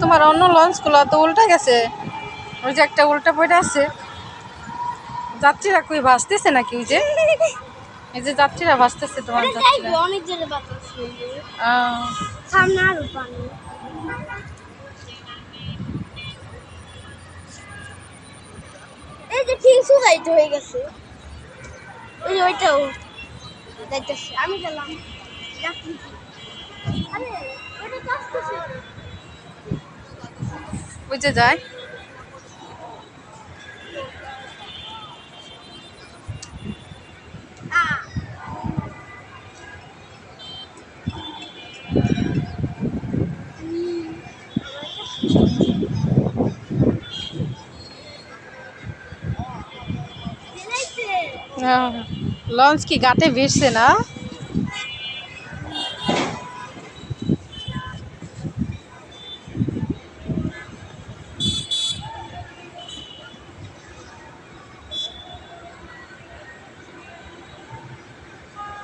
তোমার অন্য লঞ্চগুলো তো উল্টা গেছে, ওই যে একটা উল্টা পড়ে আছে। যাত্রীরা কই ভাসতেছে নাকি? ওই যে এই যে যাত্রীরা ভাসতেছে তোমার যাত্রীরা। অনেক জোরে বাতাস আহ, সামনে আরো পানি। এই যে ঠিক সুগাইতে হয়ে গেছে, এই ওইটাও যাইতেছে। আমি গেলাম আরে ওটা কাজ করছে। ওই যে যায়। লঞ্চ কি ঘাটে ভিড়ছে না?